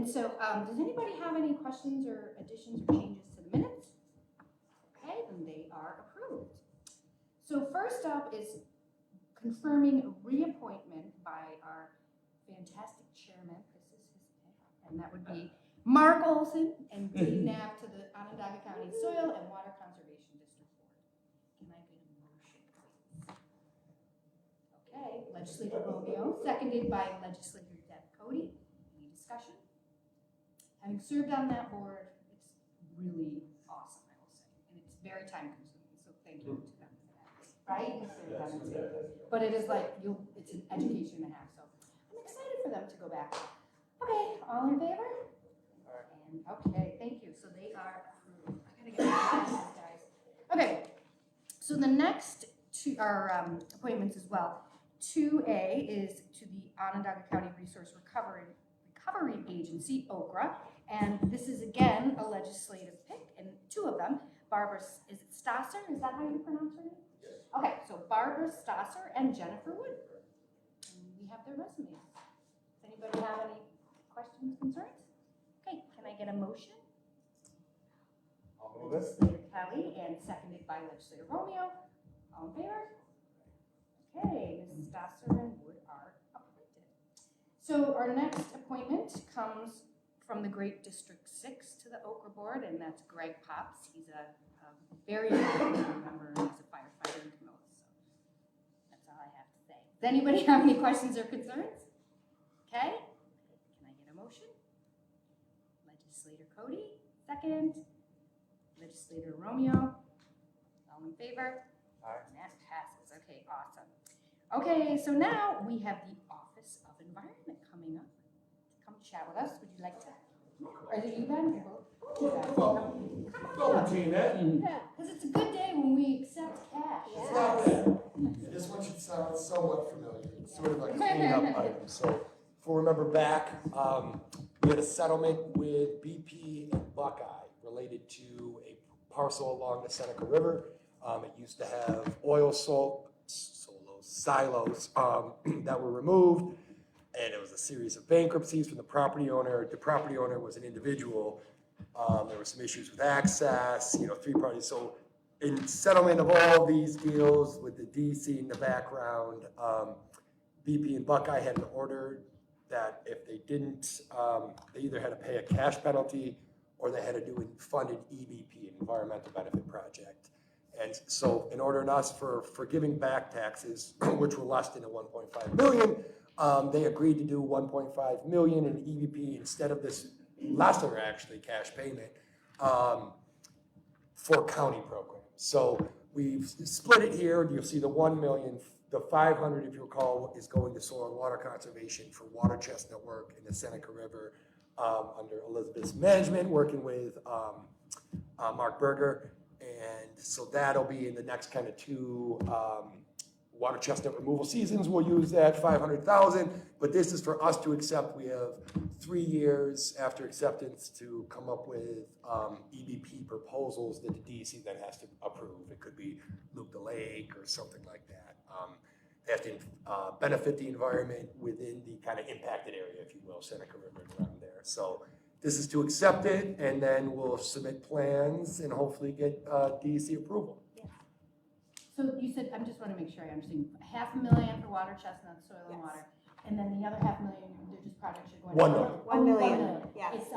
And so, does anybody have any questions or additions or changes to the minutes? Okay, then they are approved. So first up is confirming a reappointment by our fantastic chairman. This is his pick, and that would be Mark Olson and Dave Knapp to the Onondaga County Soil and Water Conservation District Board. Can I get a motion, please? Okay, Legislator Romeo, seconded by Legislator Deb Cody. Any discussion? Having served on that board, it's really awesome, I will say, and it's very time consuming, so thank you to them for that, right? You served on it too. But it is like, it's an education and a half, so I'm excited for them to go back. Okay, all in favor? And okay, thank you, so they are approved. I gotta get my glasses, guys. Okay, so the next two are appointments as well. 2A is to the Onondaga County Resource Recovery Agency, OCRA, and this is again a legislative pick, and two of them, Barbara, is it Stasser? Is that how you pronounce her name? Yes. Okay, so Barbara Stasser and Jennifer Wood. And we have their resumes. Does anybody have any questions, concerns? Okay, can I get a motion? I'll move it. Legislator Kelly and seconded by Legislator Romeo. All in favor? Okay, Mrs. Stasser and Wood are appointed. So our next appointment comes from the Great District 6 to the Okra Board, and that's Greg Pops. He's a very important member, and he's a firefighter in Camilla, so that's all I have to say. Does anybody have any questions or concerns? Okay, can I get a motion? Legislator Cody, second. Legislator Romeo, all in favor? Aye. And that passes. Okay, awesome. Okay, so now we have the Office of Environment coming up. Come chat with us. Would you like to? Or is it you, Ben? Go, Tina. Yeah, because it's a good day when we accept cash. It's not bad. This one should sound somewhat familiar. It's sort of like a cleanup item. So, if we remember back, we had a settlement with BP and Buckeye related to a parcel along the Seneca River. It used to have oil silos that were removed, and it was a series of bankruptcies from the property owner. The property owner was an individual. There were some issues with access, 3 parties. So in settlement of all these deals with the DC in the background, BP and Buckeye had an order that if they didn't, they either had to pay a cash penalty or they had to do a funded EBP, an environmental benefit project. And so in order for giving back taxes, which were less than the 1.5 million, they agreed to do 1.5 million in EBP instead of this lesser actually cash payment for county programs. So we've split it here. You'll see the 1 million, the 500, if you recall, is going to soil and water conservation for water chestnut work in the Seneca River under Elizabeth's management, working with Mark Berger. And so that'll be in the next kind of 2 water chestnut removal seasons. We'll use that 500,000, but this is for us to accept. We have 3 years after acceptance to come up with EBP proposals that the DEC then has to approve. It could be Loop the Lake or something like that. They have to benefit the environment within the kind of impacted area, if you will, Seneca River and around there. So this is to accept it, and then we'll submit plans and hopefully get DEC approval. Yeah. So you said, I just want to make sure I understand, $500,000 for water chestnut, soil and water, and then the other $500,000, they're just projects you're going to. 1 million. 1 million. 1 million. Yes. It's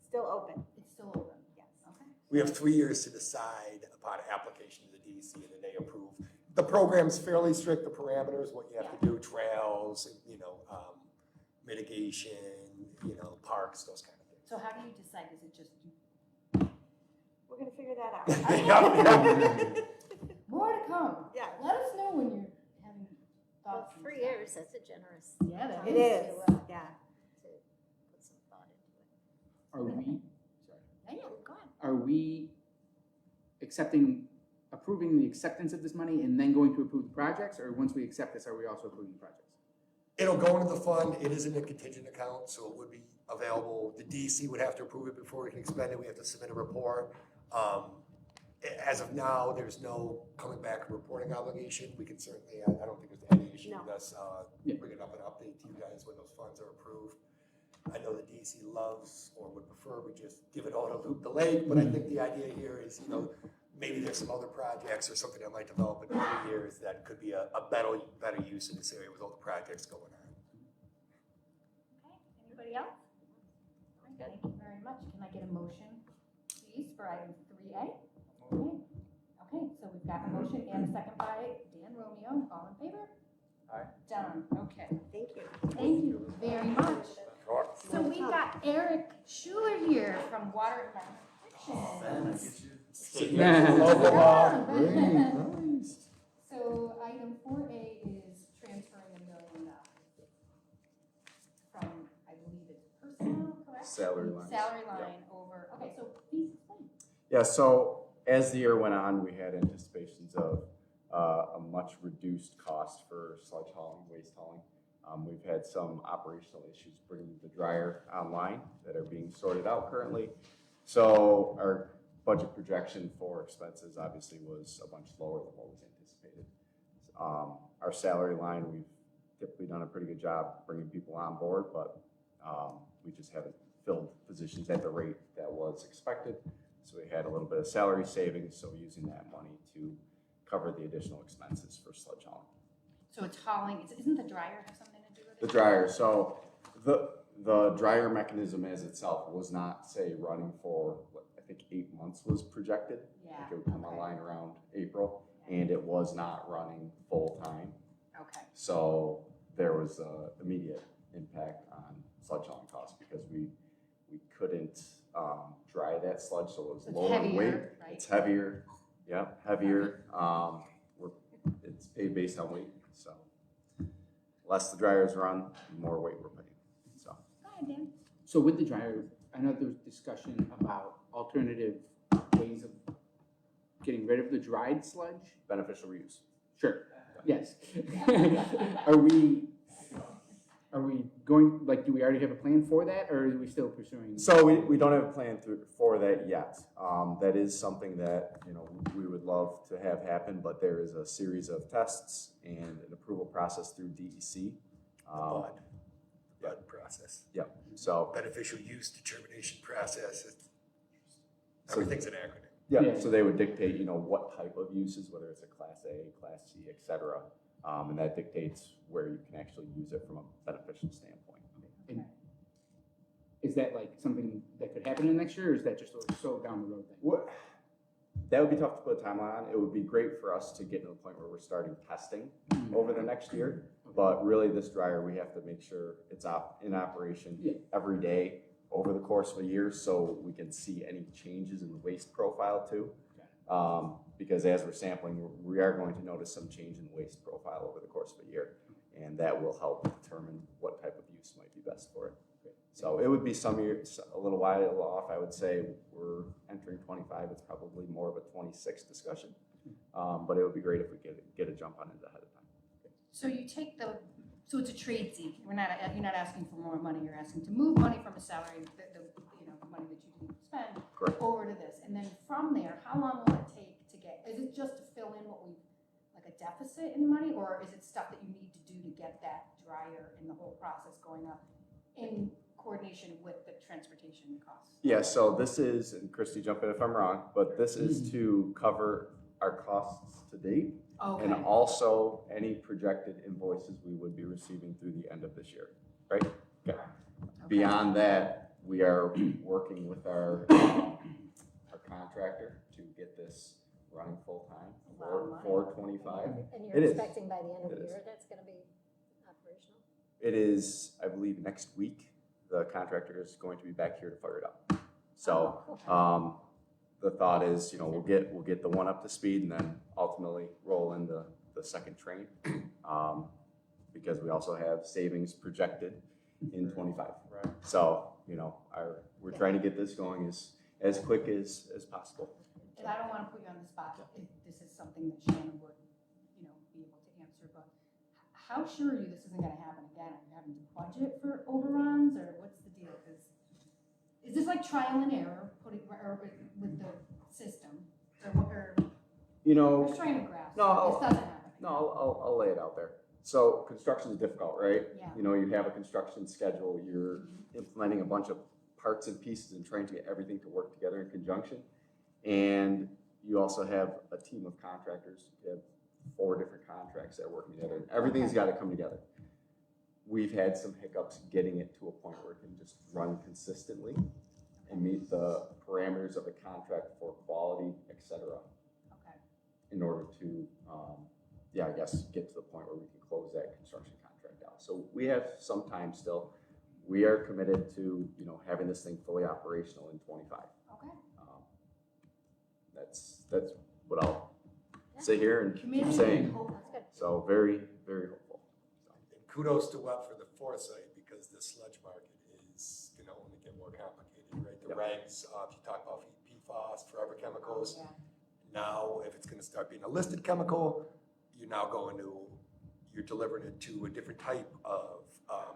Still open. It's still open. Yes. Okay. We have 3 years to decide upon application to the DEC, and then they approve. The program's fairly strict, the parameters, what you have to do, trails, mitigation, parks, those kind of things. So how do you decide? Is it just We're going to figure that out. more to come? Yeah. Let us know when you're having Well, thoughts. 3 years, that's a generous. Yeah, that It is. Yeah. To put some thought into it. Are we, Yeah, go ahead. are we approving the acceptance of this money and then going to approve the projects, or once we accept this, are we also approving projects? It'll go into the fund. It isn't a contingent account, so it would be available. The DEC would have to approve it before we can expend it. We have to submit a report. As of now, there's no coming back reporting obligation. We can certainly, I don't think there's any issue with us bringing up an update to you guys when those funds are approved. I know the DEC loves or would prefer we just give it all to Loop the Lake, but I think the idea here is, maybe there's some other projects or something that might develop in a few years that could be a better use in this area with all the projects going on. Okay, anybody else? Thank you very much. Can I get a motion, please, for item 3A? Okay, so we've got a motion and a second by Dan Romeo. All in favor? Aye. Done. Okay. Thank you. Thank you very much. Sure. So we've got Eric Schuler here from Water and So item 4A is transferring $1 million from, I believe it's personnel, correct? Salary lines. Salary Yep. line over, okay, so please explain. Yeah, so as the year went on, we had anticipations of a much reduced cost for sludge hauling, waste hauling. We've had some operational issues bringing the dryer online that are being sorted out currently. So our budget projection for expenses obviously was a bunch lower than what was anticipated. Our salary line, we've typically done a pretty good job bringing people on board, but we just haven't filled positions at the rate that was expected. So we had a little bit of salary savings, so using that money to cover the additional expenses for sludge hauling. So it's hauling, isn't the dryer have something to do with it? The dryer, so the dryer mechanism as itself was not, say, running for, I think 8 months was projected. Yeah. It would come online around April, and it was not running full time. Okay. So there was an immediate impact on sludge hauling costs because we couldn't dry that sludge, so it was It's lower in heavier, weight. right? It's heavier, yeah, heavier. It's paid based on weight, so less the dryers run, the more weight we're putting. So Go ahead, Dan. So with the dryer, I know there was discussion about alternative ways of getting rid of the dried sludge. beneficial reuse. Sure, yes. Are we going, like, do we already have a plan for that, or are we still pursuing? So we don't have a plan for that yet. That is something that, we would love to have happen, but there is a series of tests and an approval process through DEC. Bud process. So, Beneficial use determination process. So- Everything's an acronym. Yeah. so they would dictate, what type of uses, whether it's a Class A, Class C, et cetera. And that dictates where you can actually use it from a beneficial standpoint. And is that like something that could happen in the next year, or is that just so down the road thing? That would be tough to put a timeline on. It would be great for us to get to the point where we're starting testing over the next year. But really, this dryer, we have to make sure it's in operation every day over the course of a year, so we can see any changes in the waste profile too. Because as we're sampling, we are going to notice some change in the waste profile over the course of a year, and that will help determine what type of use might be best for it. So it would be some years, a little while off. I would say we're entering 25. It's probably more of a 26 discussion, but it would be great if we get a jump on it ahead of time. So you take so it's a trade seat. You're not asking for more money. You're asking to move money from a salary, the money that you can spend, Correct. over to this. And then from there, how long will it take to get, is it just to fill in like a deficit in money, or is it stuff that you need to do to get that dryer and the whole process going up in coordination with the transportation costs? Yeah, so this is, and Christy, jump in if I'm wrong, but this is to cover our costs to date. Okay. And also any projected invoices we would be receiving through the end of this year, right? Okay. Beyond that, we are working with our contractor to get this running full-time for 25. And It you're is. expecting by the end of It the is. year that's gonna be operational? It is, I believe, next week, the contractor is going to be back here to fire it up. So, the thought is, we'll get the one up to speed and then ultimately roll in the second train. Because we also have savings projected in 25. Right. So, we're trying to get this going as quick as possible. And I don't want to put you on the spot if this is something that Shannon would, be able to answer, but how sure are you this isn't going to happen again? Are you having to budget for overruns, or what's the deal? Because is this like trial and error with the system, or I'm just trying to grasp. No, This doesn't happen. No, I'll lay it out there. So construction is difficult, right? Yeah. You know, you have a construction schedule, you're implementing a bunch of parts and pieces and trying to get everything to work together in conjunction. And you also have a team of contractors. You have 4 different contracts that are working together. And everything's got to come together. We've had some hiccups getting it to a point where it can just run consistently and meet the parameters of the contract for quality, et cetera, Okay. in order to, I guess, get to the point where we can close that construction contract out. So we have some time still. We are committed to, you know, having this thing fully operational in 25. Okay. That's what I'll sit here and keep Committed saying. and hope. That's good. So very, very hopeful. And kudos to Webb for the foresight, because the sludge market is gonna only get more complicated, right? The Yep. regs, if you talk about PFAS, forever chemicals, Yeah. now if it's gonna start being a listed chemical, you're delivering it to a different type of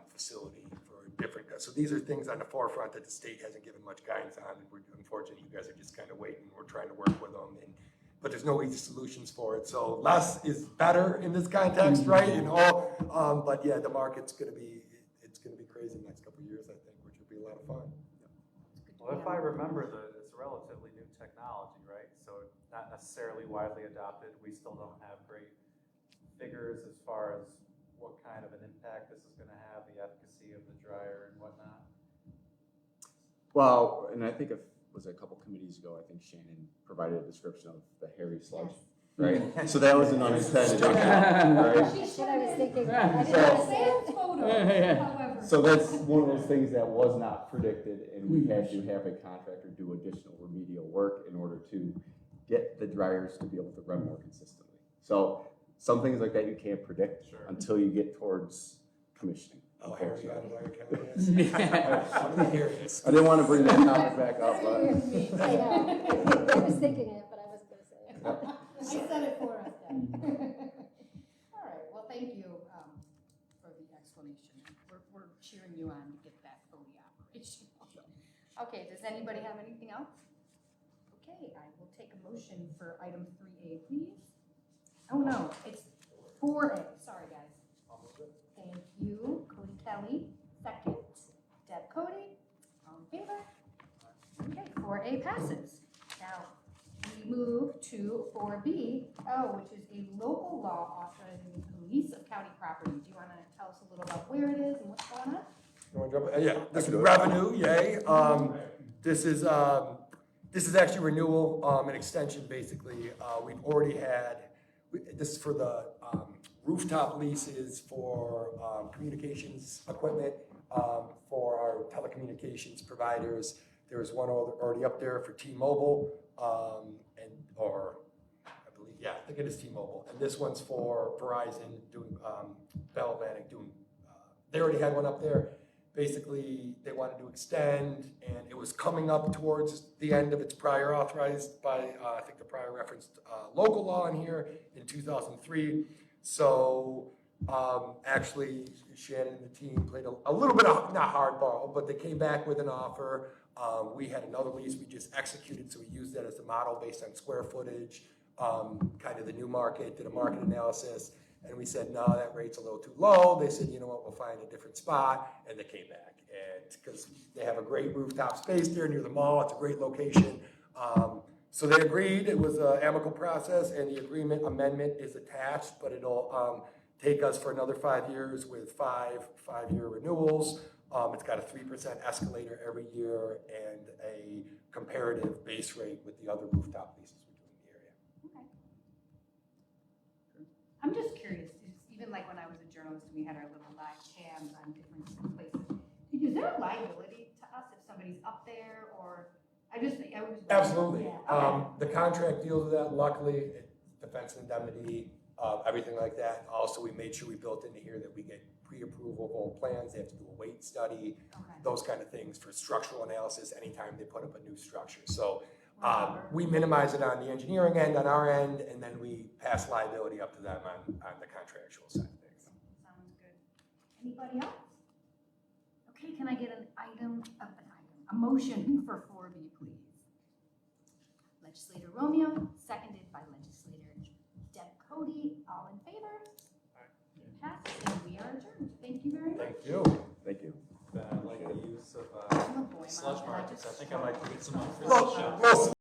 facility for a different, so these are things on the forefront that the state hasn't given much guidance on, and unfortunately, you guys are just kind of waiting, we're trying to work with them, but there's no easy solutions for it, so less is better in this context, right, but yeah, the market's gonna be crazy the next couple of years, I think, which will be a lot of fun. Well, if I remember, it's a relatively new technology, right? So not necessarily widely adopted. We still don't have great figures as far as what kind of an impact this is going to have, the efficacy of the dryer and whatnot. Well, and I think was a couple committees ago, I think Shannon provided a description of the hairy sludge, right? So that was an unintended issue, right? That's what I was thinking. I didn't So- understand. Sales photos, however. So that's one of those things that was not predicted, and we had to have a contractor do additional remedial work in order to get the dryers to be able to run more consistently. So some things like that you can't predict Sure. until you get towards commissioning. Oh, Harry, I unfortunately. don't know, I'm curious. I didn't want to bring that topic back up, but I know. I was thinking it, but I wasn't going to say it. I said it for us then. All right, well, thank you for the explanation. We're cheering you on to get that fully operational. Okay, does anybody have anything else? Okay, I will take a motion for item 3A, please. Oh, no, it's 4A, sorry, guys. Thank you, Cody Kelly, second. Deb Cody, all in favor? Okay, 4A passes. Now, we move to 4B, which is a local law authorizing the lease of county property. Do you want to tell us a little about where it is and what's going on? You wanna jump in? Yeah, this is revenue, yay. This is actually renewal, an extension, basically. We've already had, this is for the rooftop leases for communications equipment for our telecommunications providers. There's one already up there for T-Mobile, I think it is T-Mobile. And this one's for Verizon doing, Bell Atlantic doing, they already had one up there. Basically, they wanted to extend, and it was coming up towards the end of its prior authorized by, I think the prior referenced local law in here in 2003. So actually, Shannon and the team played a little bit of, not hardball, but they came back with an offer. We had another lease we just executed, so we used that as a model based on square footage, kind of the new market, did a market analysis. And we said, no, that rate's a little too low. They said, you know what, we'll find a different spot. And they came back. And because they have a great rooftop space there near the mall, it's a great location. So they agreed. It was an amicable process, and the agreement amendment is attached, but it'll take us for another 5 years with five-year renewals. It's got a 3% escalator every year and a comparative base rate with the other rooftop leases we do in the area. Okay. I'm just curious, even like when I was a journalist and we had our little live cams on different places, is there a liability to us if somebody's up there, or I was. Absolutely. Yeah, okay. The contract deals with that. Luckily, defense indemnity, everything like that. Also, we made sure we built into here that we get pre-approvable plans. They have to do a weight study, Okay. those kind of things for structural analysis anytime they put up a new structure. So Whatever. we minimize it on the engineering end, on our end, and then we pass liability up to them on the contractual side of things. Sounds good. Anybody else? Okay, can I get a motion for 4B, please? Legislator Romeo, seconded by Legislator Deb Cody. All in favor? It passes. are adjourned. Thank you very much. Thank you. Thank you. I like the use of I'm a boy, Mom, sludge and I markets. I just think I might tweet some out for Well, the show. well,